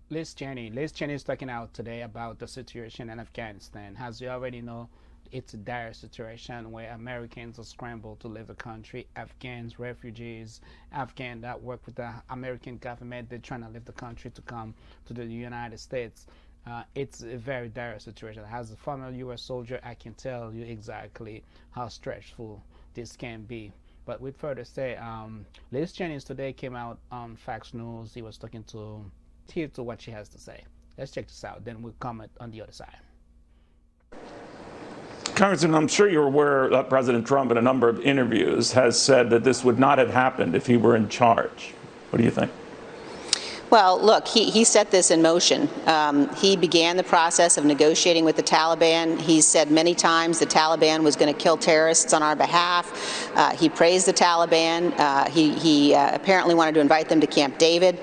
Liz Cheney is talking out today about the situation in Afghanistan. As you already know, it's a dire situation where Americans are scrambled to leave the country. Afghans, refugees, Afghans that work with the American government, they're trying to leave the country to come to the United States. It's a very dire situation. As a former U.S. soldier, I can tell you exactly how stressful this can be. But with further say, Liz Cheney today came out on Fox News. He was talking to here to what she has to say. Let's check this out. Then we'll comment on the other side. Congressman, I'm sure you're aware that President Trump, in a number of interviews, has said that this would not have happened if he were in charge. What do you think? Well, look, he set this in motion. He began the process of negotiating with the Taliban. He said many times the Taliban was going to kill terrorists on our behalf. He praised the Taliban. He apparently wanted to invite them to Camp David.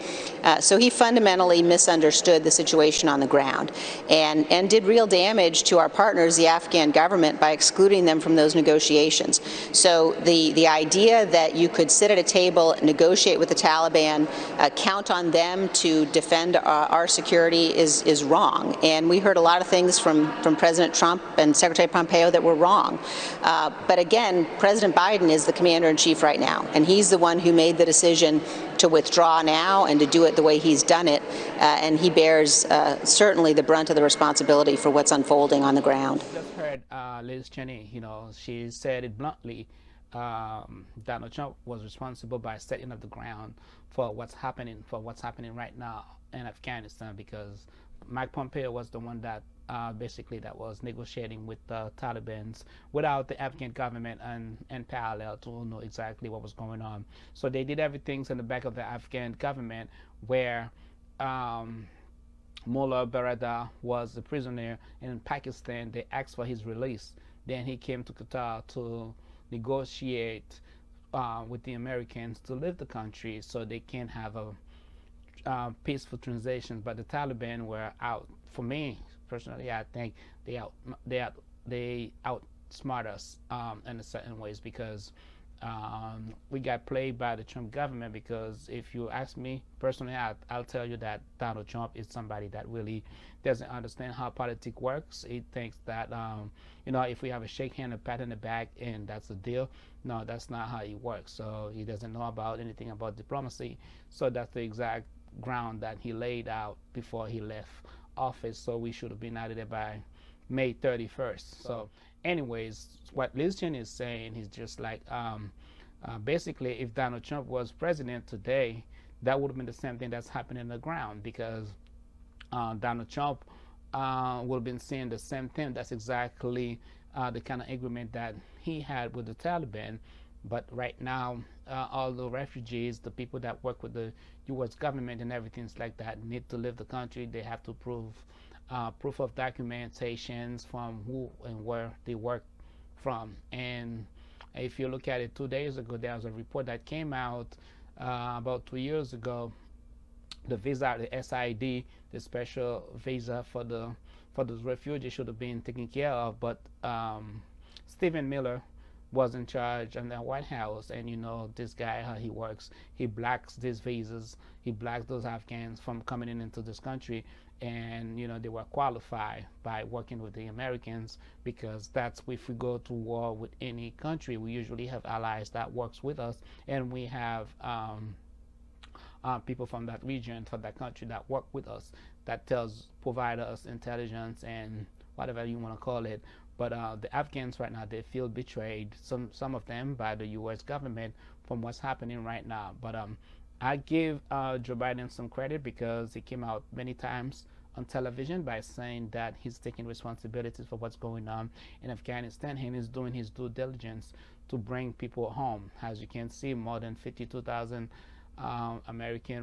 So he fundamentally misunderstood the situation on the ground and did real damage to our partners, the Afghan government, by excluding them from those negotiations. So the idea that you could sit at a table, negotiate with the Taliban, count on them to defend our security is wrong. And we heard a lot of things from President Trump and Secretary Pompeo that were wrong. But again, President Biden is the commander-in-chief right now, and he's the one who made the decision to withdraw now and to do it the way he's done it. And he bears certainly the brunt of the responsibility for what's unfolding on the ground. Just heard Liz Cheney, she said it bluntly. Donald Trump was responsible by setting up the ground for what's happening right now in Afghanistan, because Mike Pompeo was the one that basically that was negotiating with the Taliban's without the Afghan government and parallel to know exactly what was going on. So they did everything in the back of the Afghan government, where Mullah Barada was a prisoner in Pakistan. They asked for his release. Then he came to Qatar to negotiate with the Americans to leave the country so they can have a peaceful transition. But the Taliban were out. For me personally, I think they outsmart us in a certain ways, because we got played by the Trump government. Because if you ask me personally, I'll tell you that Donald Trump is somebody that really doesn't understand how politics works. He thinks that if we have a shake hand, a pat in the back, and that's the deal. No, that's not how he works. So he doesn't know about anything about diplomacy. So that's the exact ground that he laid out before he left office. So we should have been out of there by May 31st. So anyways, what Liz Cheney is saying is just like basically, if Donald Trump was president today, that would have been the same thing that's happening on the ground, because Donald Trump would have been saying the same thing. That's exactly the kind of agreement that he had with the Taliban. But right now, all the refugees, the people that work with the U.S. government and everything like that, need to leave the country. They have to prove proof of documentations from who and where they work from. And if you look at it, 2 days ago, there was a report that came out about 2 years ago. The visa, the SID, the special visa for the refugees should have been taken care of. But Stephen Miller was in charge in the White House, and this guy, how he works, he blocks these visas, he blocks those Afghans from coming into this country. And they were qualified by working with the Americans, because that's, if we go to war with any country, we usually have allies that works with us, and we have people from that region, from that country, that work with us, that provide us intelligence and whatever you want to call it. But the Afghans right now, they feel betrayed, some of them, by the U.S. government from what's happening right now. But I give Joe Biden some credit, because he came out many times on television by saying that he's taking responsibility for what's going on in Afghanistan, and he's doing his due diligence to bring people home. As you can see, more than 52,000 American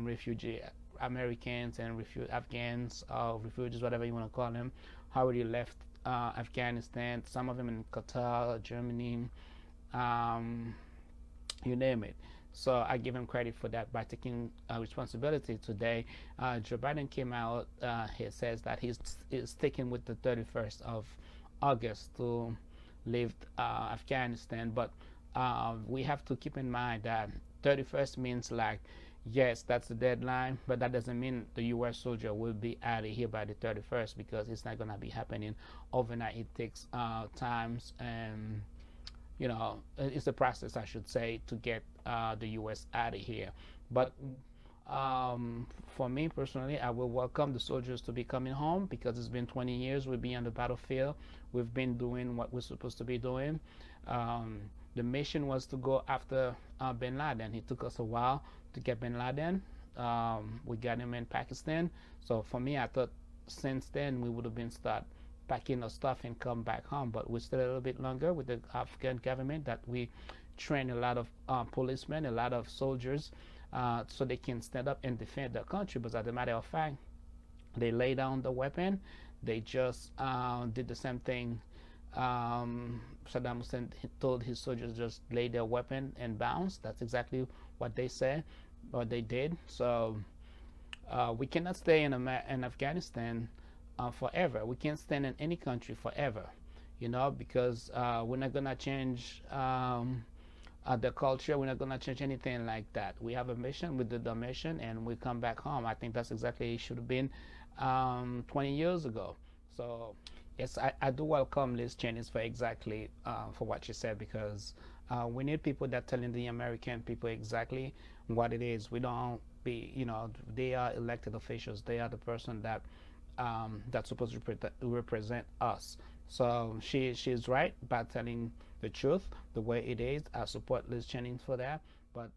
Americans and Afghans, refugees, whatever you want to call them, already left Afghanistan. Some of them in Qatar, Germany, you name it. So I give him credit for that by taking responsibility today. Joe Biden came out. He says that he's sticking with the 31st of August to leave Afghanistan. But we have to keep in mind that 31st means like Yes, that's the deadline, but that doesn't mean the U.S. soldier will be out of here by the 31st, because it's not gonna be happening overnight. It takes times, and it's a process, I should say, to get the U.S. out of here. But for me personally, I will welcome the soldiers to be coming home, because it's been 20 years we've been on the battlefield. We've been doing what we're supposed to be doing. The mission was to go after bin Laden. It took us a while to get bin Laden. We got him in Pakistan. So for me, I thought since then we would have been start packing our stuff and come back home. But we're still a little bit longer with the Afghan government, that we train a lot of policemen, a lot of soldiers, so they can stand up and defend their country. But as a matter of fact, they lay down the weapon. They just did the same thing. Saddam Hussein told his soldiers just lay their weapon and bounce. That's exactly what they said, what they did. So we cannot stay in Afghanistan forever. We can't stand in any country forever, because we're not gonna change the culture. We're not gonna change anything like that. We have a mission. We did the mission, and we come back home. I think that's exactly it should have been 20 years ago. So yes, I do welcome Liz Cheney for exactly for what she said, because we need people that telling the American people exactly what it is. We don't be, they are elected officials. They are the person that that's supposed to represent us. So she's right by telling the truth the way it is. I support Liz Cheney for that, but.